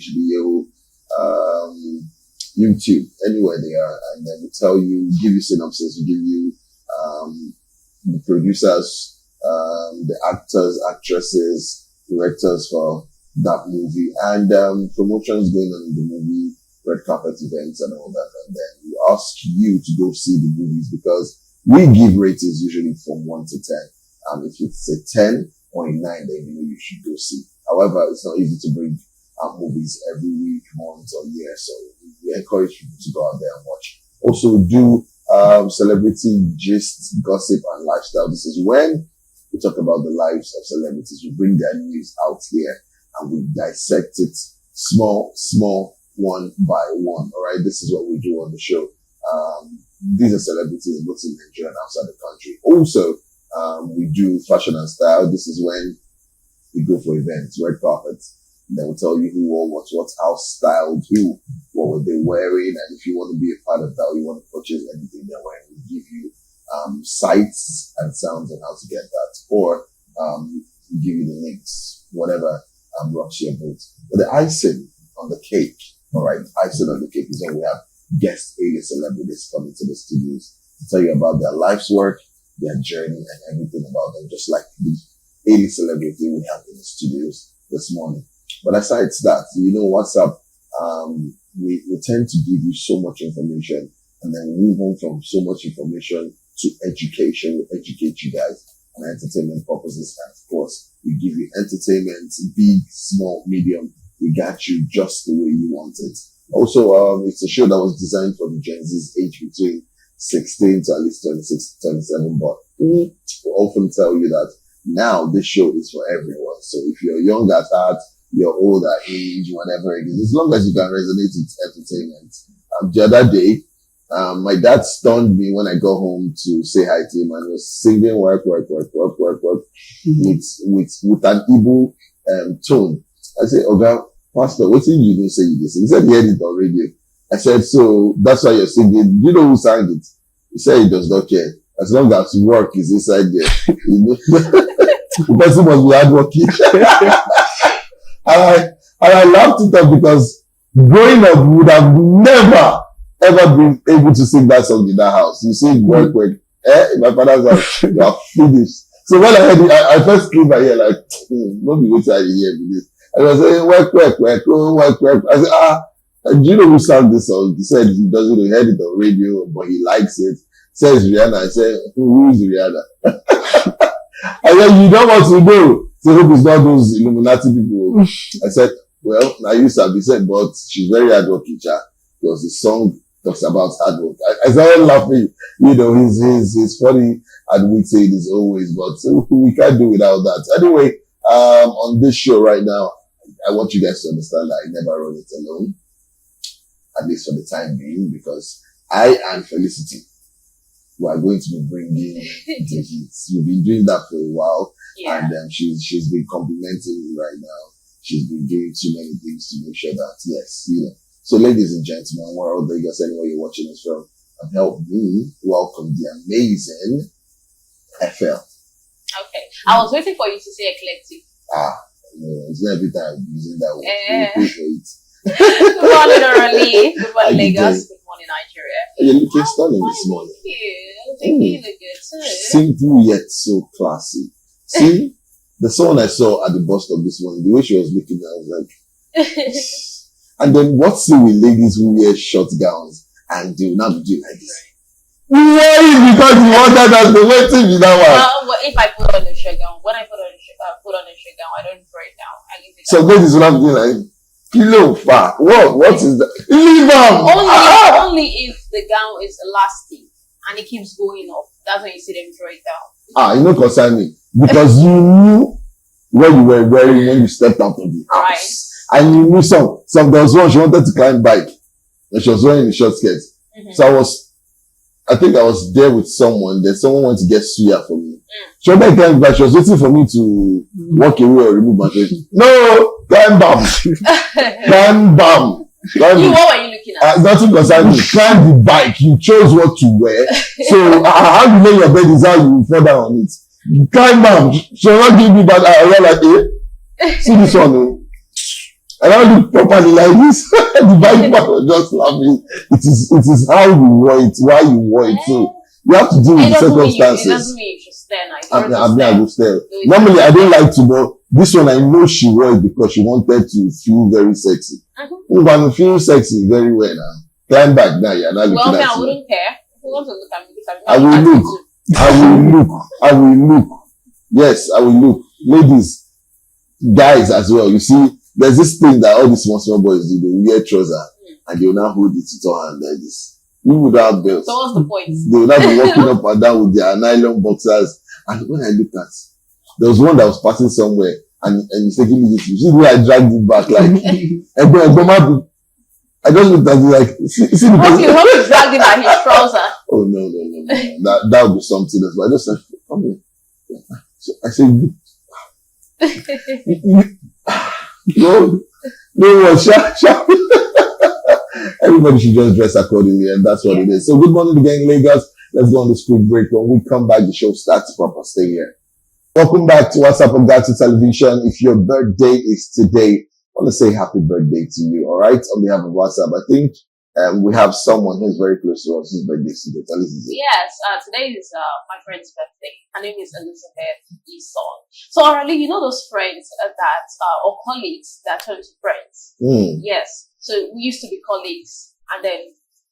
HBO, YouTube, anywhere they are, and then we tell you, give you synopsis, we give you the producers, the actors, actresses, directors for that movie, and promotions going on in the movie, red carpet events and all that, and then we ask you to go see the movies because we give ratings usually from 1 to 10. If it's a 10 or a 9, then you know you should go see. However, it's not easy to bring movies every week, month, or year, so we encourage people to go out there and watch. Also, we do celebrity gist, gossip, and lifestyle. This is when we talk about the lives of celebrities. We bring their news out here and we dissect it small, one by one. All right, this is what we do on the show. These are celebrities both in Nigeria and outside the country. Also, we do fashion and style. This is when we go for events, red carpets. Then we'll tell you who wore what house styled who, what were they wearing, and if you want to be a part of that, or you want to purchase anything they're wearing, we give you sights and sounds on how to get that, or give you the links, whatever rocks your boat. But the icing on the cake, all right, icing on the cake is when we have guest A celebrities coming to the studios to tell you about their life's work, their journey, and everything about them, just like the 80 celebrity we have in the studios this morning. But aside that, you know, Whatzup, we tend to give you so much information and then move on from so much information to education. We educate you guys on entertainment purposes. And of course, we give you entertainment, big, small, medium. We got you just the way you want it. Also, it's a show that was designed for the Gen Z's age between 16 to at least 26, 27. But we often tell you that now this show is for everyone. So if you're young at heart, you're old at age, whatever it is, as long as you can resonate with entertainment. The other day, my dad stunned me when I got home to say hi to him and was singing work with an Igbo tone. I said, "Oga, Pastor, what did you do say you did?" He said he heard it on radio. I said, "So that's why you're singing. Do you know who sang it?" He said he does not care. As long as work is inside there, you know, the person must be hardworking. And I laughed it up because growing up, we would have never, ever been able to sing that song in that house. You sing work, in my father's house, you are finished. So when I heard it, I first came by here like, not be waiting at here with this. And I was saying, work. I said, do you know who sang this song? He said he doesn't know, he heard it on radio, but he likes it. Says Rihanna. I said, who is Rihanna? I said, you don't want to know. So hope it's not those Illuminati people. I said, well, now you Sabi said, but she's very hardworking, because the song talks about hard work. I started laughing, you know, he's funny and witty in his own ways, but we can't do without that. Anyway, on this show right now, I want you guys to understand that I never run it alone, at least for the time being, because I and Felicity, we are going to be bringing the hits. We've been doing that for a while. Yeah. And she's been complimenting me right now. She's been doing too many things to make sure that, yes, you know. So ladies and gentlemen, world Vegas, anywhere you're watching us from, and help me welcome the amazing FL. Okay. I was waiting for you to say eclectic. It's not every time I'm using that word. Good morning, Orally. Good morning, Lagos. Good morning, Nigeria. You're looking stunning this morning. Thank you. Thank you. Look good too. Simple yet so classy. See, the someone I saw at the bus stop this morning, the way she was looking, I was like, and then what's it with ladies who wear short gowns and do not do like this? Why? Because you want that as the waiting in that one. Well, if I put on a shirt gown, when I put on a shirt gown, I don't throw it down. I leave it. So ladies will have to be like, kilo far. What is that? Leave them. Only if the gown is elastic and it keeps going up. That's when you see them throw it down. You know, concern me. Because you knew what you were wearing when you stepped out of the house. Right. And you knew some there was one, she wanted to climb bike. And she was wearing a short skirt. Mm-hmm. So I think I was there with someone. Then someone wanted to get suya for me. She wanted to climb bike. She was waiting for me to walk away or remove my face. No! Climb bam! Climb bam! What were you looking at? Nothing concerned me. Climb the bike. You chose what to wear. So how you lay your bed is how you fall down on it. Climb bam! She'll not give me that. I was like, see this one. And I look properly like this. The bike man was just laughing. It is how you wore it, why you wore it. So you have to deal with the circumstances. It doesn't mean you should stare now. I will stare. Normally, I don't like to know. This one, I know she wore it because she wanted to feel very sexy. When you feel sexy very well now, climb back now. You're not looking at I wouldn't care. If you want to look at me, look at me. I will look. I will look. Yes, I will look. Ladies, guys as well. You see, there's this thing that all these small boys do. They wear trousers and they will now hold it with one hand like this. You would have belts. So what's the point? They will now be walking up and down with their nylon boxers. And when I looked at, there was one that was passing somewhere and he's taking me this. You see the way I dragged it back like, I just looked at it like, see the What you hope you dragged him by his trouser? Oh no. That would be something else. But I just said, come here. So I said, no, shout. Everybody should just dress accordingly, and that's what it is. So good morning again, Lagos. Let's go on the school break. When we come back, the show starts proper. Stay here. Welcome back to Whatzup on Gatu Television. If your birthday is today, I want to say happy birthday to you. All right, on behalf of Whatzup, I think we have someone who's very close to us whose birthday is today. Yes, today is my friend's birthday. Her name is Elizabeth Eason. So already, you know those friends or colleagues that turn to friends. Yes. So we used to be colleagues, and then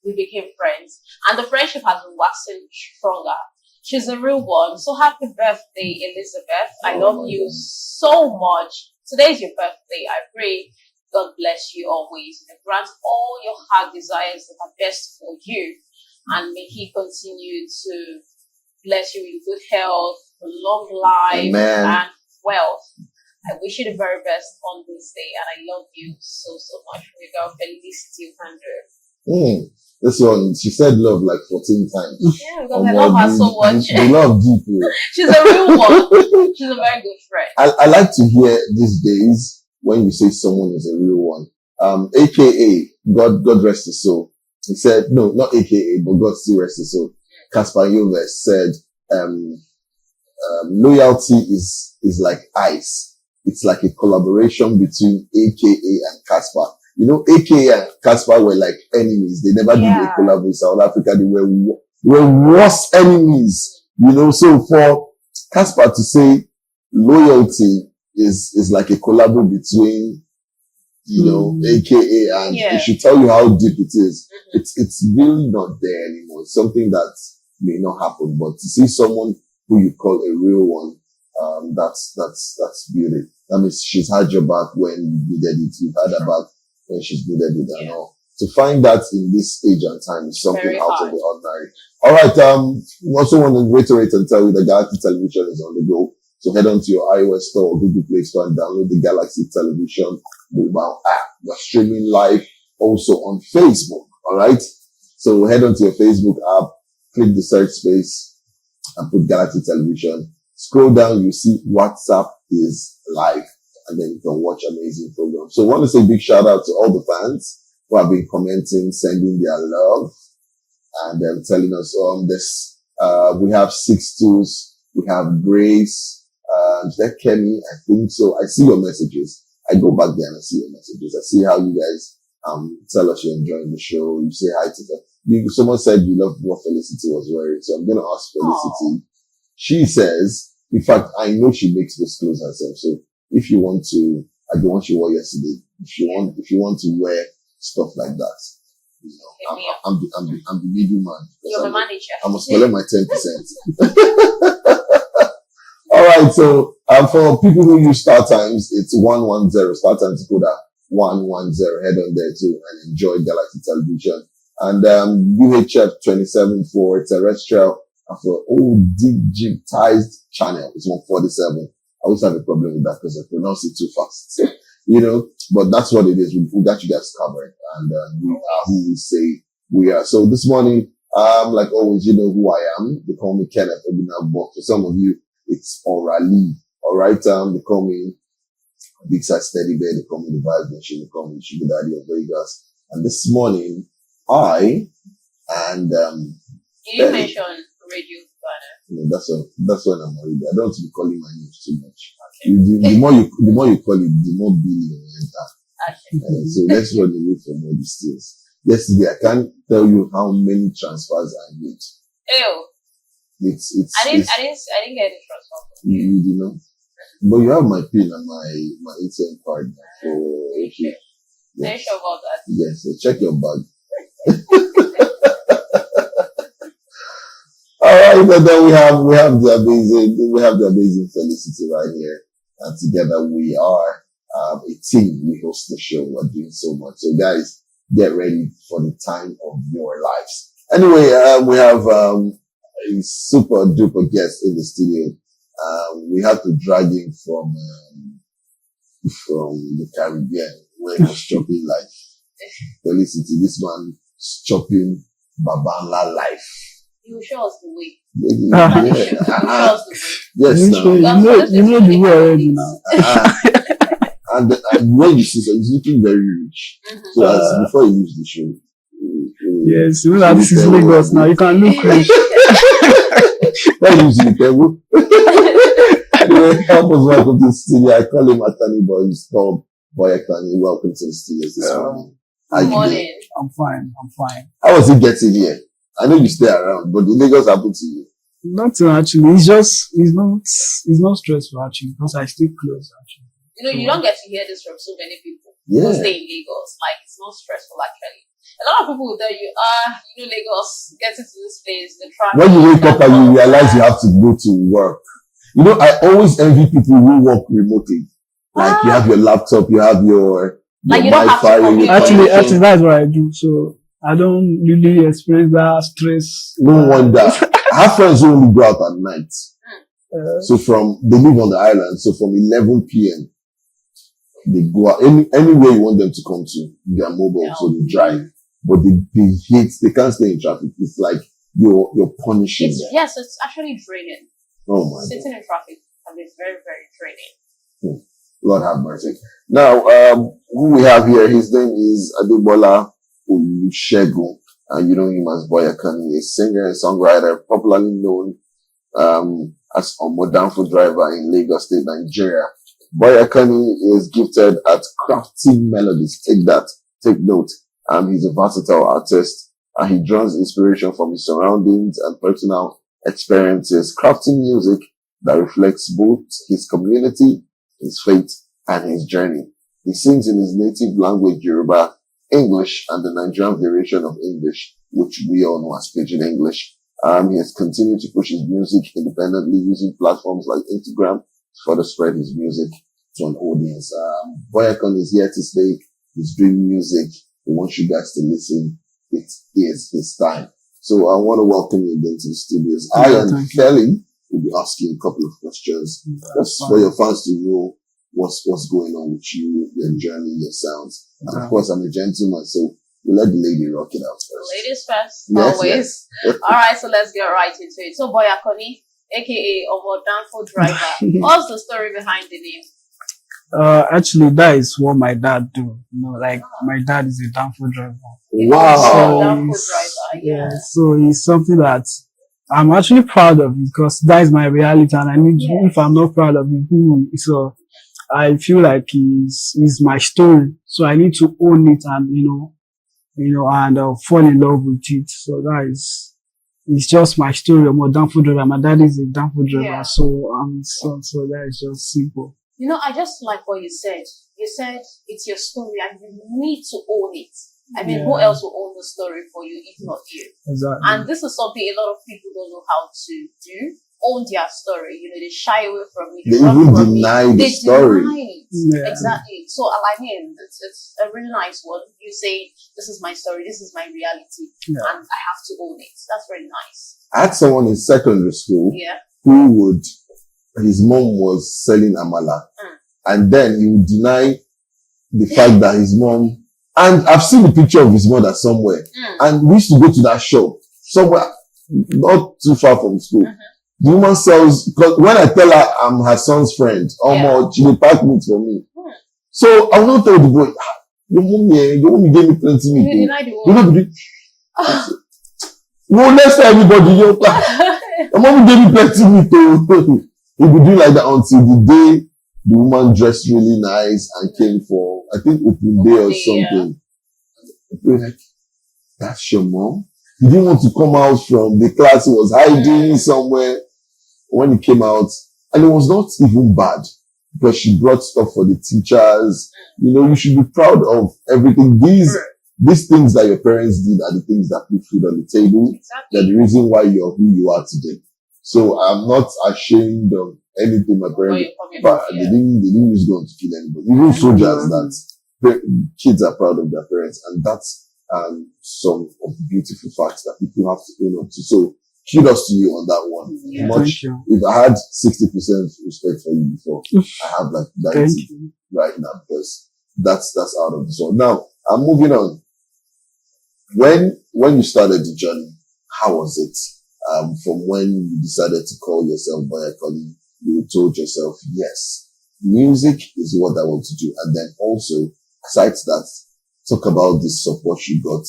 we became friends, and the friendship has been waxing stronger. She's a real one. So happy birthday, Elizabeth! I love you so much. Today's your birthday. I pray God bless you always and grant all your heart desires that are best for you. And may He continue to bless you with good health, long life, and wealth. I wish you the very best on this day. And I love you so much. Your girl, Felicity Ukandre. This one, she said love like 14 times. Yeah, because I love her so much. We love deeply. She's a real one. She's a very good friend. I like to hear these days when you say someone is a real one. AKA, God rest his soul. He said, no, not AKA, but God still rest his soul. Caspar Joves said, loyalty is like ice. It's like a collaboration between AKA and Caspar. You know, AKA and Caspar were like enemies. They never did a collab with South Africa. They were worse enemies. You know, so for Caspar to say loyalty is like a collab between, you know, AKA and it should tell you how deep it is. It's really not there anymore. It's something that may not happen, but to see someone who you call a real one, that's beauty. That means she's had your back when you needed it. You've had her back when she's needed it and all. To find that in this age and time is something very out of the ordinary. All right. Also want to reiterate and tell you that Galaxy Television is on the go. So head on to your iOS store or Google Play Store and download the Galaxy Television mobile app. We're streaming live also on Facebook. All right. So head on to your Facebook app, click the search space and put Galaxy Television. Scroll down, you see Whatzup is live, and then you can watch amazing programs. So I want to say big shout out to all the fans who have been commenting, sending their love, and then telling us this. We have 6-2s, we have Grace, is that Kenny? I think so. I see your messages. I go back there and I see your messages. I see how you guys tell us you're enjoying the show. You say hi to them. Someone said you love what Felicity was wearing, so I'm gonna ask Felicity. She says, in fact, I know she makes those clothes herself. So if you want to, like the one she wore yesterday, if you want to wear stuff like that, you know, I'm the middleman. You're the manager. I must collect my 10%. All right. So for people who use Star Times, it's 110. Star Times is called 110. Head on there too and enjoy Galaxy Television. And UHF 27 for terrestrial. For old digitized channel, it's 147. I always have a problem with that because I pronounce it too fast, you know, but that's what it is. We got you guys covered and we are who we say we are. So this morning, like always, you know who I am. They call me Kenneth Obinna, but for some of you, it's Orally. All right. They call me Big Side Steady Bear. They call me the Vibe Nation. They call me Sugar Daddy of Vegas. And this morning, you mention Radio Ghana. That's when I'm worried. I don't want to be calling my names too much. Okay. The more you call it, the more billion you enter. So let's run away from all these things. Yesterday, I can't tell you how many transfers I made. Ew. I didn't get the transfer. You did not. But you have my PIN and my ATM card for okay. Are you sure about that? Yes, so check your bag. All right, but then we have the amazing Felicity right here, and together we are a team. We host the show. We're doing so much. So guys, get ready for the time of your lives. Anyway, we have a super duper guest in the studio. We had to drag him from the Caribbean where he was chopping life. Felicity, this man is chopping Babanla life. You show us the way. Yeah. You show us the way. Yes, you know the way already now. And when you see, so he's looking very rich. So as before you use the show. Yes, you know that this is Lagos now. You can look rich. Why use the table? Anyway, help us welcome to the studio. I call him Atani, but he's called Boyakanni. Welcome to the studio this morning. How you doing? I'm fine. How was it getting here? I know you stay around, but the Lagos happened to you. Nothing actually. It's not stressful actually because I stay close actually. You know, you don't get to hear this from so many people Yeah. who stay in Lagos. Like, it's not stressful actually. A lot of people will tell you, you know, Lagos, get into this place, the traffic. When you wake up and you realize you have to go to work. You know, I always envy people who work remotely. Like you have your laptop, you have your like you don't have to Wi-Fi. Actually, that's what I do. So I don't really experience that stress. No wonder. I have friends who only go out at night. So they live on the island. So from 11 p.m. they go out anywhere you want them to come to. They are mobile, so they drive. But they can't stay in traffic. It's like you're punishing them. Yes, it's actually draining. Oh my Sitting God. in traffic can be very, very draining. Lord have mercy. Now, who we have here, his name is Adebola Olusegun, and you know him as Boyakanni, a singer and songwriter, popularly known as a modern food driver in Lagos State, Nigeria. Boyakanni is gifted at crafting melodies. Take note. He's a versatile artist, and he draws inspiration from his surroundings and personal experiences, crafting music that reflects both his community, his faith, and his journey. He sings in his native language, Yoruba, English, and the Nigerian variation of English, which we all know as Pidgin English. He has continued to push his music independently using platforms like Instagram to further spread his music to an audience. Boyakanni is here to stay. He's doing music. He wants you guys to listen. It is his time. So I want to welcome you again to the studios. I and Kelly will be asking a couple of questions just for your fans to know what's going on with you, your journey, your sounds. And of course, I'm a gentleman, so we'll let the lady rock it out first. Ladies first, Yes, always. yes. All right, so let's get right into it. So Boyakanni, aka Omo Danfo Driver. What's the story behind the name? Actually, that is what my dad do. You know, like my dad is a downfall driver. Wow. So Danfo Driver, yeah. So it's something that I'm actually proud of because that is my reality, and I need. If I'm not proud of it, so I feel like it's my story. So I need to own it and and fall in love with it. So it's just my story. I'm a downfall driver. My dad is a downfall driver. Yeah. So so that is just simple. You know, I just like what you said. You said it's your story and you need to own it. I mean, who else will own the story for you if not you? Exactly. And this is something a lot of people don't know how to do. Own their story. You know, they shy away from it. They even deny the story. Deny it. Yeah. Exactly. So, I mean, it's a really nice one. You say, this is my story, this is my reality, and I have to own it. That's very nice. I had someone in secondary school Yeah. his mom was selling amala, and then he would deny the fact that his mom, and I've seen the picture of his mother somewhere, and we used to go to that shop somewhere not too far from school. The woman sells, because when I tell her I'm her son's friend, she will pack meat for me. So I will not tell the boy, your mom gave me plenty meat. You deny the woman. Well, let's tell everybody, your mom gave me plenty meat. He would do like that until the day the woman dressed really nice and came for, I think, open day or something. People were like, that's your mom? He didn't want to come out from the class. He was hiding somewhere. When he came out, and it was not even bad because she brought stuff for the teachers. You know, you should be proud of everything. These things that your parents did are the things that put food on the table. Exactly. They're the reason why you're who you are today. So I'm not ashamed of anything my parents did, but they didn't use guns to kill anybody. Even soldiers, that kids are proud of their parents, and that's some of the beautiful facts that people have to own up to. So kudos to you on that one. If I had 60% respect for you before, I have like 90 right now, because that's out of this one. Now I'm moving on. When you started the journey, how was it? From when you decided to call yourself Boyakanni, you told yourself, yes, music is what I want to do. And then also, besides that, talk about the support you got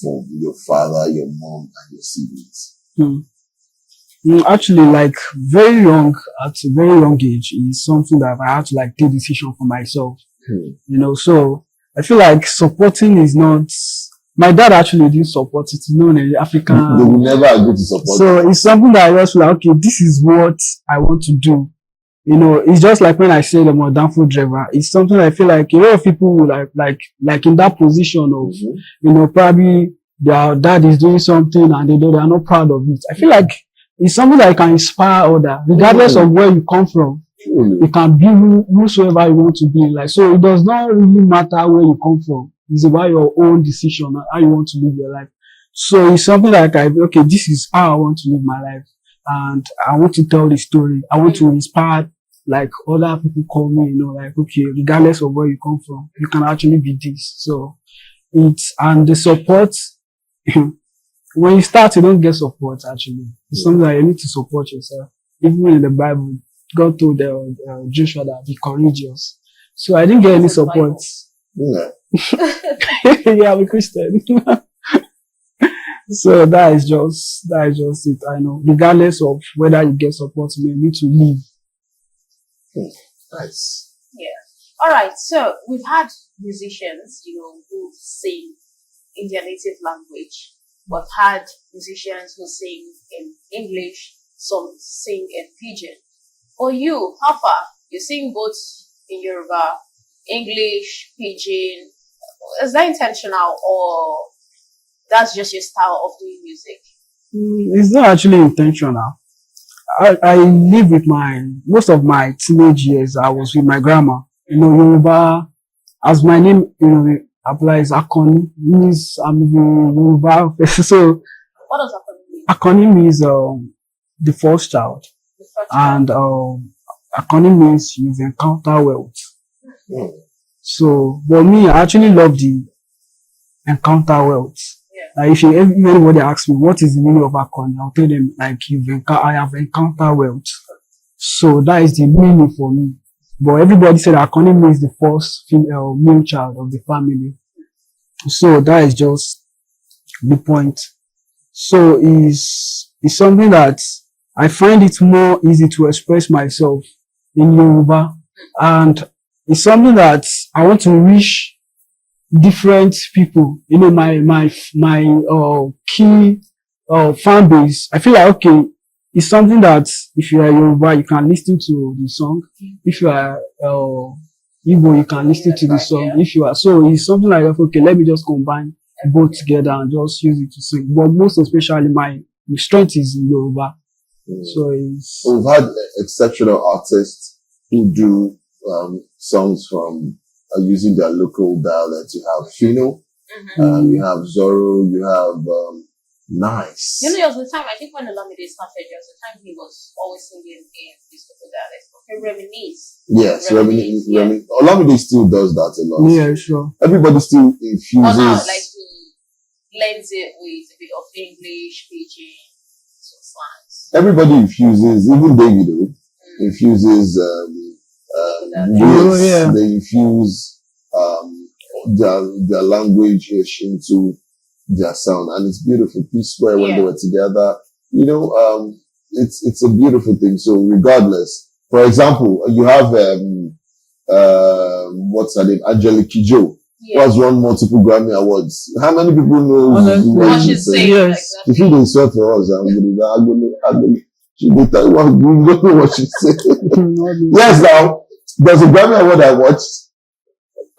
from your father, your mom, and your siblings. Actually, like very young, at a very young age, is something that I had to like take decision for myself. You know, so I feel like supporting is not. My dad actually didn't support it. You know, in African. They will never agree to support. So it's something that I just feel like, okay, this is what I want to do. You know, it's just like when I say I'm a downfall driver. It's something I feel like a lot of people will like in that position of, you know, probably their dad is doing something and they are not proud of it. I feel like it's something that can inspire others, regardless of where you come from. You can be whosoever you want to be. Like, so it does not really matter where you come from. It's about your own decision and how you want to live your life. So it's something like, okay, this is how I want to live my life. And I want to tell the story. I want to inspire, like, other people call me, you know, like, okay, regardless of where you come from, you can actually be this. So and the support, when you start, you don't get support, actually. It's something that you need to support yourself. Even in the Bible, God told Joshua that be courageous. So I didn't get any support. Yeah. Yeah, I'm a Christian. So that is just it. I know. Regardless of whether you get support, you need to live. Nice. Yeah. All right. So we've had musicians, you know, who sing in their native language. We've had musicians who sing in English, some sing in Pidgin. For you, how far? You sing both in Yoruba, English, Pidgin. Is that intentional, or that's just your style of doing music? It's not actually intentional. I live with most of my teenage years, I was with my grandma. You know, Yoruba, as my name, you know, applies, Akoni means I'm Yoruba. So, what does Akoni mean? Akoni means the first child. And Akoni means you've encountered wealth. So, but me, I actually love the encounter wealth. Like if anybody asks me what is the meaning of Akoni, I'll tell them like I have encountered wealth. So that is the meaning for me. But everybody said Akoni means the first female male child of the family. So that is just the point. So it's something that I find it more easy to express myself in Yoruba, and it's something that I want to reach different people. You know, my key fan base. I feel like, okay, it's something that if you are Yoruba, you can listen to the song. If you are Igbo, you can listen to the song. If you are, so it's something like, okay, let me just combine both together and just use it to sing. But most especially my strength is in Yoruba. So we've had exceptional artists who do songs from using their local dialect. You have Fino, you have Zorro, you have Nice. You know, there was a time, I think when Olamide started, there was a time he was always singing in his local dialect. Okay, reminisce. Yes, reminisce. Olamide still does that a lot. Yeah, sure. Everybody still infuses. Oh, now, like he blends it with a bit of English, Pidgin, some slangs. Everybody infuses, even Davido infuses they infuse their language into their sound, and it's beautiful. P-Square when they were together, you know, it's a beautiful thing. So regardless, for example, you have what's her name? Angelique Kidjo. Yeah. Was won multiple Grammy Awards. How many people know Honestly, she said? yes. If you don't swear for us, I'm gonna she did tell you what you don't know what she said. Yes, now there's a Grammy Award I watched.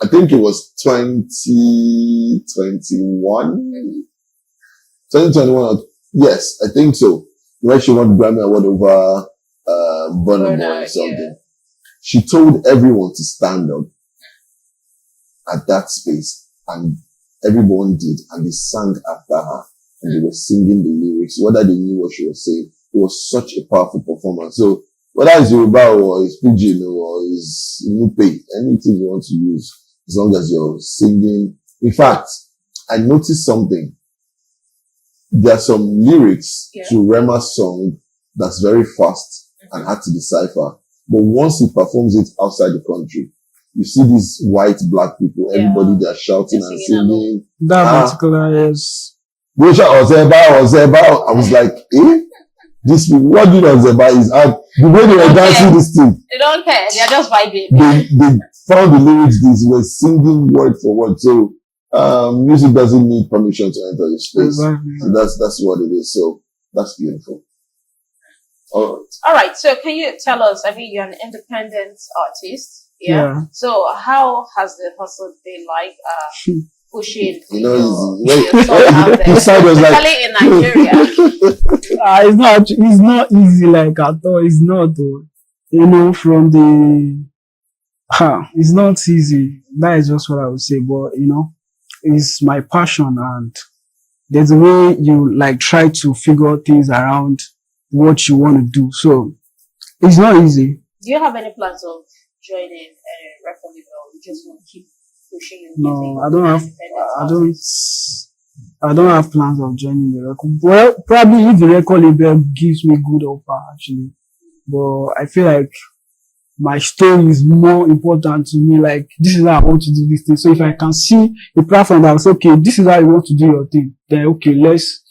I think it was 2021. 2021. Yes, I think so. Where she won the Grammy Award over Burna Boy or something. Yeah. She told everyone to stand up at that space, and everyone did, and they sang after her, and they were singing the lyrics, whether they knew what she was saying. It was such a powerful performance. So whether it's Yoruba or it's Pidgin or it's Nupe, anything you want to use, as long as you're singing. In fact, I noticed something. There are some lyrics to Rema's song that's very fast and hard to decipher. But once he performs it outside the country, you see these white, black people, everybody, they're shouting and singing. That particular is. I was like, these people, what do Ozeba is out. The way they were dancing this thing. They don't care. They're just vibing. They found the lyrics, they were singing word for word. So, music doesn't need permission to enter your space. Exactly. So that's what it is. So that's beautiful. All right. So can you tell us, I mean, you're an independent artist. Yeah. So how has the hustle been like, pushing, especially in Nigeria? It's not easy like at all. It's not though. From the, it's not easy. That is just what I would say. But, it's my passion, and there's a way you like try to figure things around what you want to do. So it's not easy. Do you have any plans of joining a record label, or you just want to keep pushing your music? No, I don't have plans of joining the record. Well, probably if the record label gives me good offer, actually. But I feel like my story is more important to me. Like, this is how I want to do this thing. So if I can see a platform that says, okay, this is how you want to do your thing, then okay, let's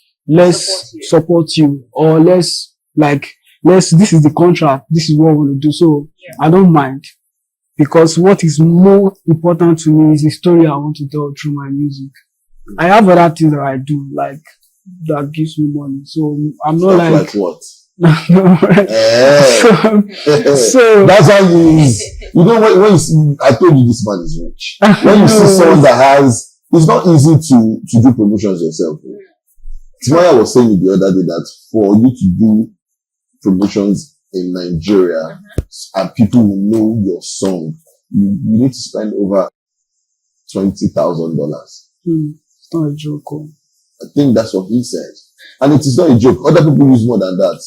support you, or this is the contract, this is what we want to do. So I don't mind, because what is more important to me is the story I want to tell through my music. I have other things that I do, like, that gives me money. So I'm not like what? So that's how when you see, I told you this man is rich. When you see someone that has, it's not easy to do promotions yourself. It's why I was saying the other day that for you to do promotions in Nigeria and people will know your song, you need to spend over $20,000. It's not a joke. I think that's what he said. And it is not a joke. Other people use more than that.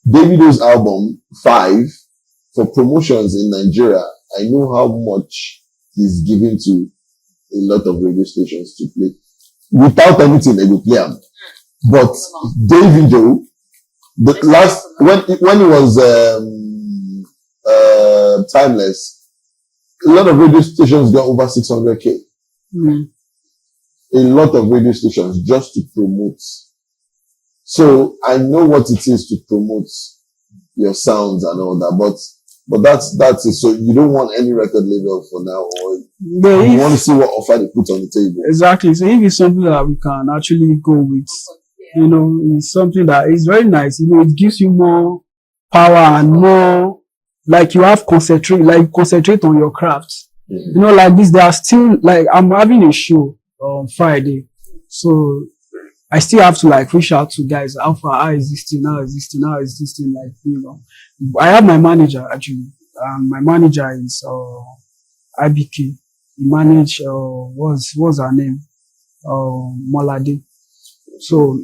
Davido's album 5 for promotions in Nigeria, I know how much he's giving to a lot of radio stations to play. Without anything, they will play him. But Davido, when it was Timeless, a lot of radio stations got over 600K. A lot of radio stations just to promote. So I know what it is to promote your sounds and all that, but that's it. So you don't want any record label for now, or you want to see what offer they put on the table. Exactly. So if it's something that we can actually go with, it's something that is very nice. It gives you more power and more, like, you have concentrate on your craft. Like this, there are still, like, I'm having a show on Friday, so I still have to reach out to guys. How is this thing? Like, I have my manager actually. My manager is IBK. He manage what's her name? Molade. So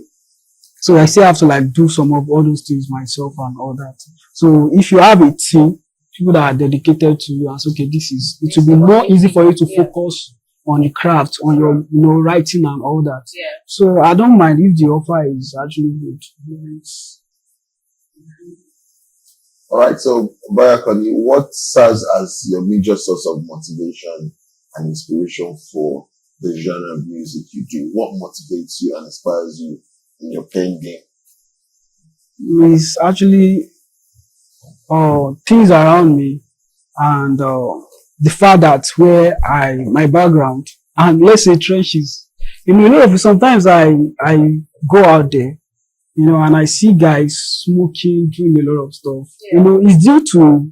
I still have to do some of all those things myself and all that. So if you have a team, people that are dedicated to you and say, okay, it will be more easy for you to focus on the craft, on your, writing and all that. So I don't mind if the offer is actually good. All right. So, Boyakanni, what serves as your major source of motivation and inspiration for the genre of music you do? What motivates you and inspires you in your playing game? It's actually things around me, and the fact that my background, and let's say trenches, sometimes I go out there, and I see guys smoking, doing a lot of stuff. Yeah. It's due to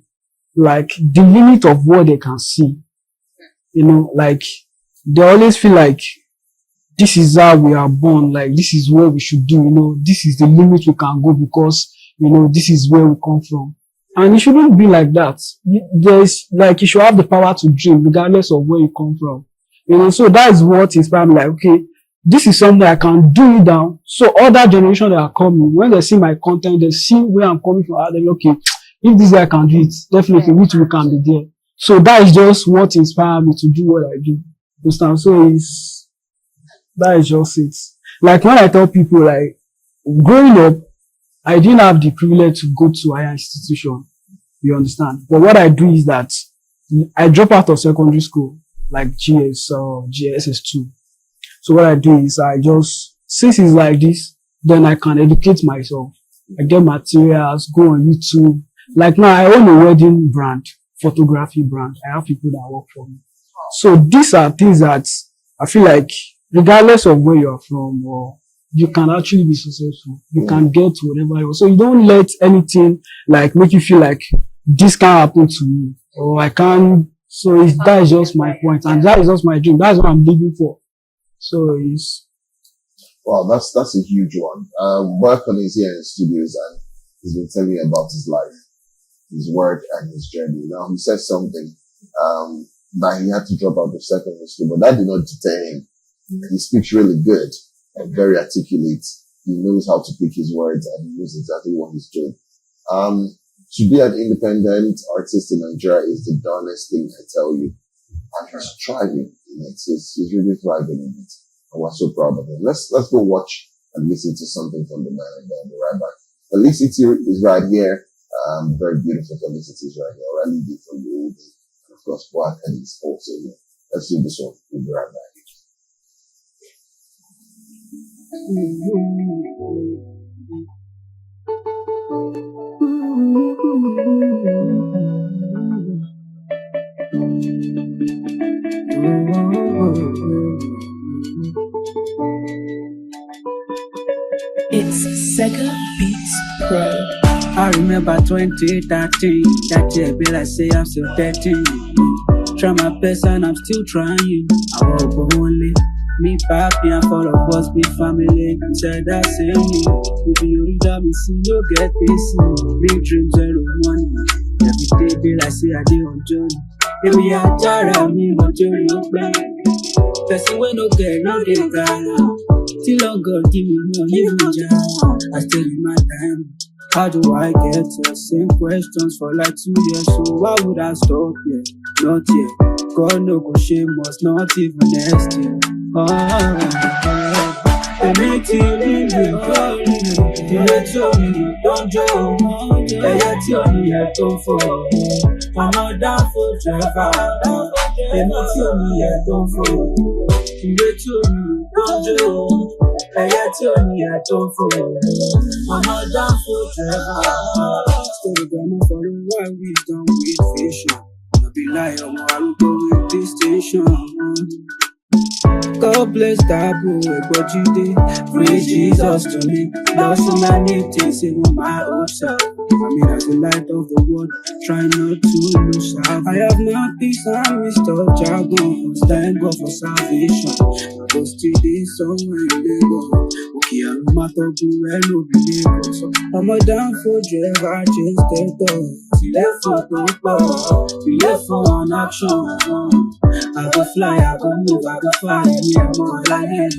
like the limit of what they can see. Like they always feel like this is how we are born, like this is what we should do, this is the limit we can go because, this is where we come from. And it shouldn't be like that. There's like, you should have the power to dream regardless of where you come from. So that is what inspired me, like, okay, this is something I can do it down. So other generation that are coming, when they see my content, they see where I'm coming from, they're like, okay, if this guy can do it, definitely we too can be there. So that is just what inspired me to do what I do. Understand? So that is just it. Like when I tell people, like, growing up, I didn't have the privilege to go to higher institution. You understand? But what I do is that I drop out of secondary school, like GS or GSS2. So what I do is since it's like this, then I can educate myself. I get materials, go on YouTube. Like now I own a wedding brand, photography brand. I have people that work for me. So these are things that I feel like regardless of where you're from, or you can actually be successful. You can get to whatever you want. So you don't let anything like make you feel like this can't happen to me or I can't. So that is just my point, and that is just my dream. That's what I'm living for. So wow, that's a huge one. Boyakanni is here in the studios and he's been telling me about his life, his work and his journey. Now he said something that he had to drop out of secondary school, but that did not deter him. He speaks really good and very articulate. He knows how to pick his words and he knows exactly what he's doing. To be an independent artist in Nigeria is the darnest thing, I tell you. And he's thriving in it. He's really thriving in it. And we're so proud of him. Let's go watch and listen to something from the man and then we'll be right back. Felicity is right here. Very beautiful Felicity is right here. Already did for you. And of course, Boyakanni is also here. Let's do this one. We'll be right back. It's Sega Beats Pro. I remember 2013, that year, be like say I'm still 13. Try my best and I'm still trying. I hope only me, papi, and all of us be family. Said that same me. If you read me, see, no get this. Big dreams, zero money. Every day, be like say I did on journey. If we are tired, me, but you're no plan. Person when no get, no they got. Till long God give me more, even job. I still in my time. How do I get the same questions for like 2 years? So why would I stop here? Not yet. God no go shame us, not even next year. Èmi ti rí mi lórí ilé tí omi don't jó, ẹyẹ tí omi yẹ tó fò. Ọmọ dáńfó jẹ̀fà, èmi tí omi yẹ tó fò. Ilé tí omi don't jó, ẹyẹ tí omi yẹ tó fò. Ọmọ dáńfó jẹ̀fà. Story gonna follow why we done with vision. No be lie, ọmọ arúgbó with distinction. God bless that bro, but you did bring Jesus to me. Lost so many things, even my own self. I mean, as the light of the world, try not to lose out. I have my peace and we stop jargon. Thank God for salvation. I was still this somewhere in Lagos. Okay, I'm not talking well, no believers. I'm a down for drive, I just stayed up. Left for the we left for one action. I go fly, I go move, I go fly. Yeah, more like him.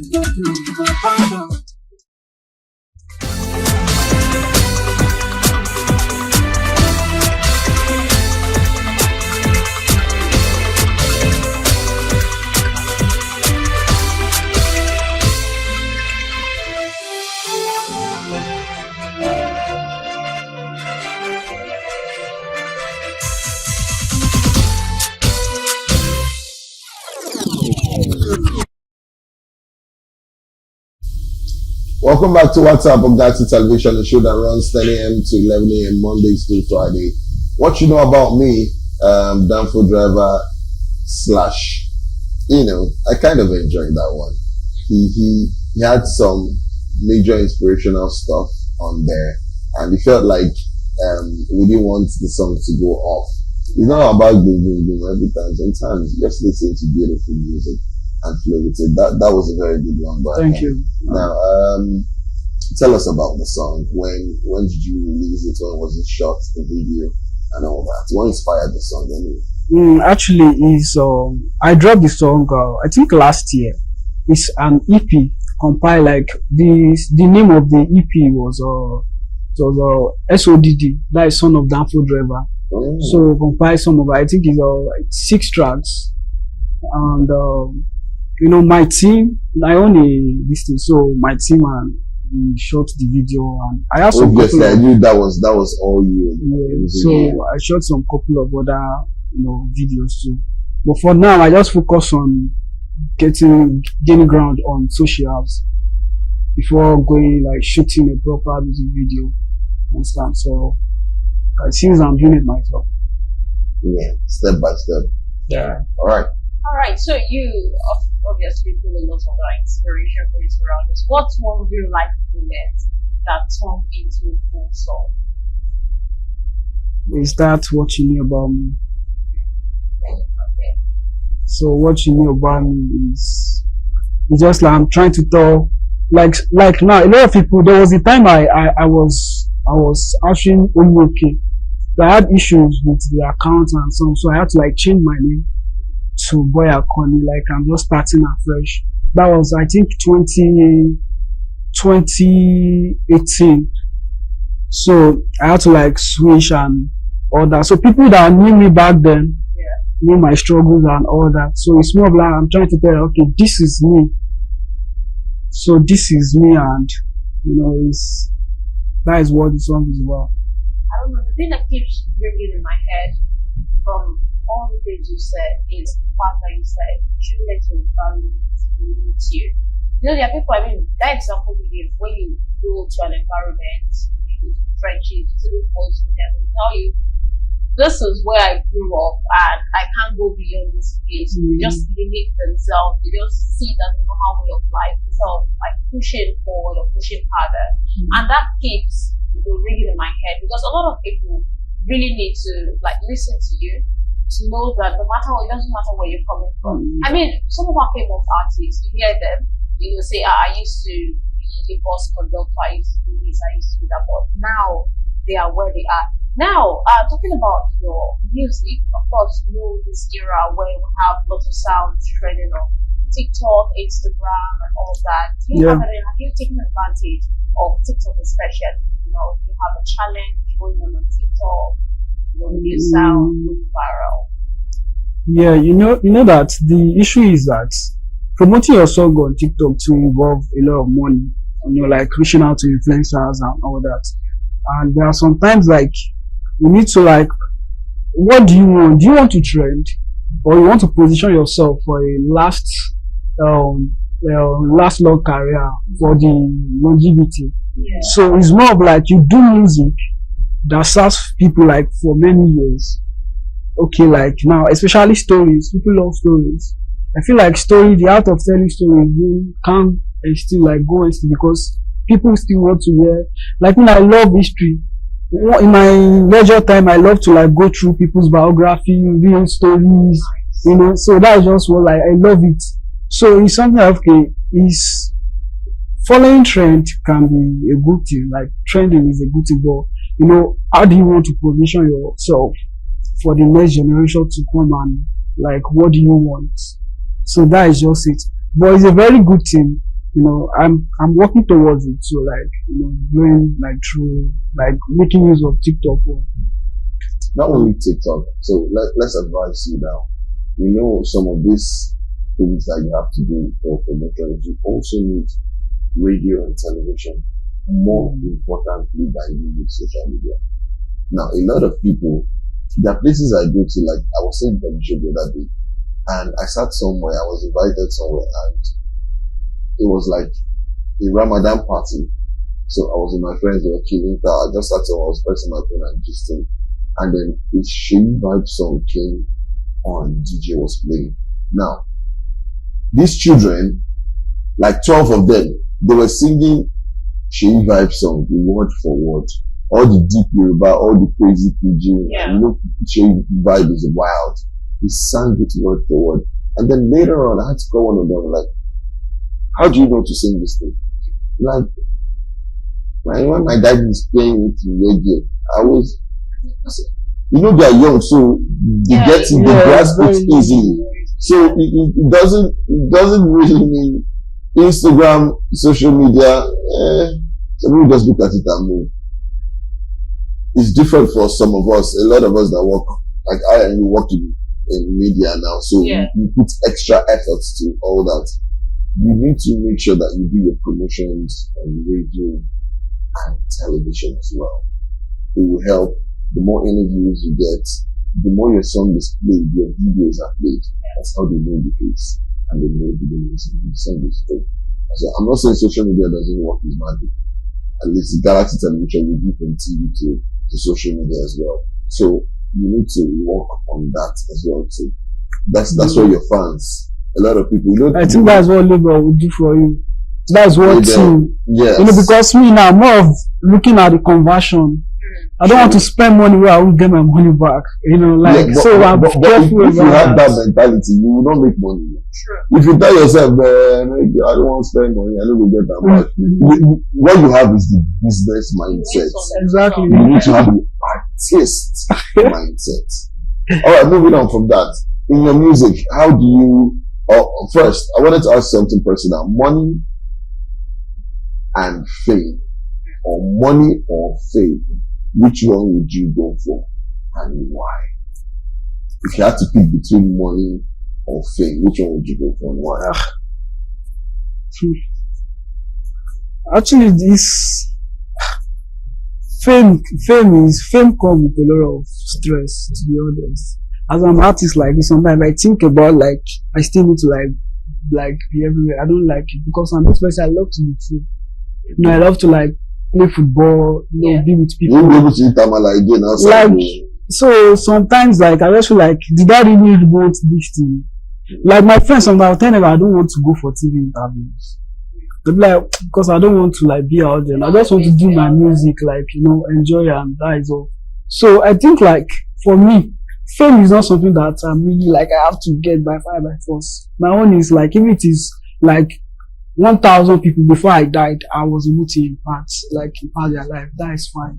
Welcome back to Whatzup on Galaxy Television, the show that runs 10 a.m. to 11 a.m. Mondays through Friday. What you know about me, Danfo driver, slash, I kind of enjoyed that one. He had some major inspirational stuff on there, and it felt like we didn't want the song to go off. It's not about boom boom boom every time. Sometimes just listen to beautiful music and flow with it. That was a very good one. But Thank you. now, tell us about the song. When did you release it? When was it shot? The video and all that. What inspired the song anyway? Actually, I dropped the song. I think last year. It's an EP compiled like this. The name of the EP was SODD. That is Son of Danfo Driver. Oh. So compile some of it. I think it's 6 tracks. And my team. I own this thing, so my team and we shot the video, and I have some. Obviously, I knew that was all you. Yeah, so I shot some couple of other videos too. But for now, I just focus on gaining ground on socials before going like shooting a proper music video and stuff. So since I'm doing it myself. Yeah, step by step. Yeah. All right. So you obviously pull a lot of inspiration for you around this. What's one real life moment that turned into a full song? Is that what you knew about me? Okay. So what you knew about me is just like I'm trying to tell, like now a lot of people. There was a time I was actually only okay. I had issues with the account and so I had to like change my name to Boyakanni. Like I'm just starting afresh. That was I think 2018. So I had to like switch and all that. So people that knew me back then. Know my struggles and all that. So it's more of like I'm trying to tell you, okay, this is me. So this is me, and that is what the song is about. I don't know, the thing that keeps ringing in my head from all the things you said is the fact that you said you let your environment limit you. There are people, that example we give, when you go to an environment, you go to friendships, to the boys who they tell you, this is where I grew up and I can't go beyond this place. They just limit themselves. They just see it as a normal way of life instead of like pushing forward or pushing harder. And that keeps ringing in my head because a lot of people really need to like listen to you to know that no matter what, it doesn't matter where you're coming from. Some of our famous artists, you hear them, say, I used to be a bus conductor, I used to do this, I used to do that, but now they are where they are. Now, talking about your music, of course, this era where we have lots of sounds trending on TikTok, Instagram, and all that. Have you taken advantage of TikTok especially? You have a challenge going on TikTok, new sound going viral. Yeah, you know that the issue is that promoting your song on TikTok to involve a lot of money, like reaching out to influencers and all that. And there are sometimes like you need to like, what do you want? Do you want to trend, or you want to position yourself for a last long career for the longevity? Yeah. So it's more of like you do music that serves people like for many years. Okay, like now, especially stories. People love stories. I feel like the art of telling stories, you can't still like go into because people still want to hear. Like when I love history. In my leisure time, I love to like go through people's biography, real stories, so that's just what I love it. So it's something like, okay, is following trend can be a good thing, like trending is a good thing, but how do you want to position yourself for the next generation to come and like, what do you want? So that is just it. But it's a very good thing. I'm working towards it. So like, doing like through like making use of TikTok. Not only TikTok. So let's advise you now. Some of these things that you have to do for promotion. You also need radio and television more importantly than you need social media. Now, a lot of people, there are places I go to, like I was saying the show the other day, and I sat somewhere, I was invited somewhere, and it was like a Ramadan party. So I was with my friends, they were killing that. I just sat there, I was pressing my phone and just and then the Shady Vibe song came on DJ was playing. Now, these children, like 12 of them, they were singing Sheyi Vibe song, word for word. All the deep Yoruba, all the crazy pidgin. Yeah. You know, Sheyi Vibe is wild. He sang it word for word. And then later on, I had to call one of them, like, how do you know to sing this thing? Like, when my dad is playing it in radio, you know, they're young, so they get it, they grasp it easily. So it doesn't really mean Instagram, social media, some people just look at it and move. It's different for some of us. A lot of us that work, like I and you work in media now, so you put extra efforts to all that. You need to make sure that you do your promotions on radio and television as well. It will help. The more interviews you get, the more your song is played, your videos are played. That's how they know the case. And they know the song is played. So I'm not saying social media doesn't work with magic. At least Galaxy Television will do from TV to social media as well. So you need to work on that as well too. That's what your fans, a lot of people, you know. I think that's what Labour will do for you. That's what yes. You know, because me now, more of looking at the conversion. I don't want to spend money where I will get my money back. You know, like, I'm careful. If you have that mentality, you will not make money. If you tell yourself, I don't want to spend money, I don't will get that much. What you have is the business mindset. Exactly. You need to have the artist mindset. Alright, moving on from that. In your music, how do you, first, I wanted to ask something personal. Money and fame. Or money or fame. Which one would you go for and why? If you had to pick between money or fame, which one would you go for and why? Actually, this fame comes with a lot of stress, to be honest. As an artist like this, sometimes I think about, like, I still need to like be everywhere. I don't like it because I'm this person, I love to be free. You know, I love to like play football, you know, be with people. You'll be able to eat Tamala again outside. Like, so sometimes, like, I just feel like, did I really want this thing? Like, my friends sometimes I'll tell them I don't want to go for TV interviews. They'll be like, because I don't want to like be out there. I just want to do my music, like, you know, enjoy and that is all. So I think, like, for me, fame is not something that I'm really like I have to get by fire by force. My own is like, if it is like 1,000 people before I died, I was able to impact their life. That is fine.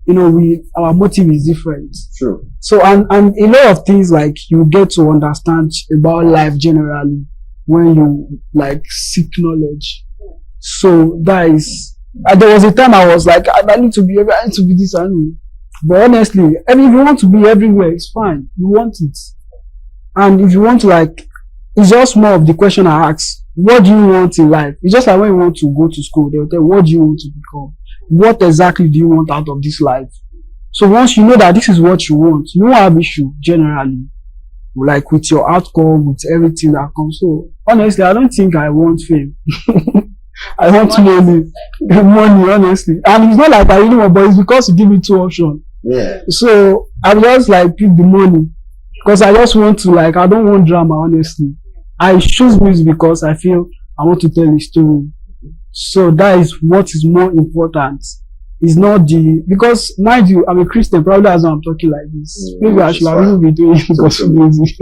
You know, our motive is different. Sure. So, and a lot of things, like, you get to understand about life generally when you like seek knowledge. So that is, there was a time I was like, I need to be this and but honestly, I mean, if you want to be everywhere, it's fine. You want it. And if you want to, like, it's just more of the question I ask. What do you want in life? It's just like when you want to go to school, they'll tell you, what do you want to become? What exactly do you want out of this life? So once you know that this is what you want, you won't have issue generally, like with your outcome, with everything that comes. So honestly, I don't think I want fame. I want money, honestly. And it's not like I really want, but it's because you give me two options. Yeah. So I just like pick the money because I just want to, like, I don't want drama, honestly. I choose music because I feel I want to tell a story. So that is what is more important. It's not because mind you, I'm a Christian, probably that's why I'm talking like this. Yeah, maybe I should have even be doing gospel music.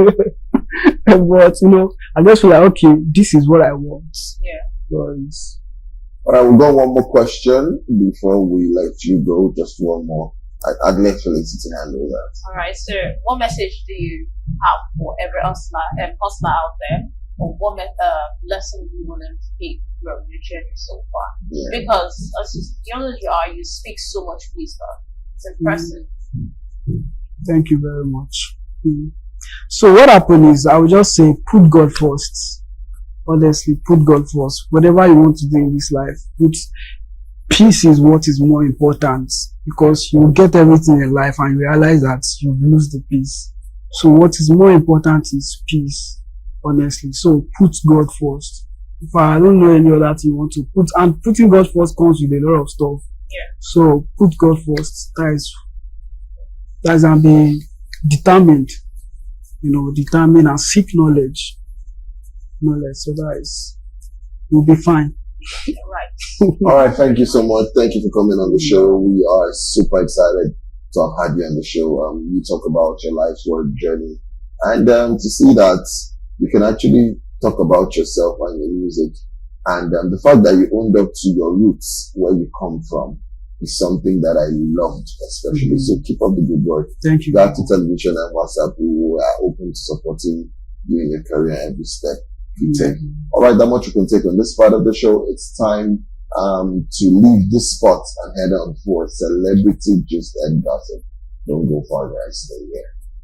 But, you know, I just feel like, okay, this is what I want. Yeah. Alright, we've got one more question before we let you go. Just one more. I'd like Felicity to handle that. Alright, so what message do you have for every hustler out there? Or what lesson do you want them to take from your journey so far? Yeah. Because as young as you are, you speak so much wisdom. It's impressive. Thank you very much. So what happened is, I would just say, put God first. Honestly, put God first. Whatever you want to do in this life, peace is what is more important, because you get everything in life and you realize that you lose the peace. So what is more important is peace, honestly. So put God first. If I don't know any other thing you want to put, and putting God first comes with a lot of stuff. Yeah. So put God first. That is and be determined. determine and seek knowledge. So we'll be fine. Right. All right. Thank you so much. Thank you for coming on the show. We are super excited to have had you on the show. You talk about your life's work journey, and to see that you can actually talk about yourself and your music, and the fact that you owned up to your roots, where you come from, is something that I loved, especially. So keep up the good work. Thank you. Back to television and WhatsApp, who are open to supporting you in your career every step you take. All right, that much you can take on this part of the show. It's time to leave this spot and head on for Celebrity Gist and Gossip. Don't go far, guys. Stay here.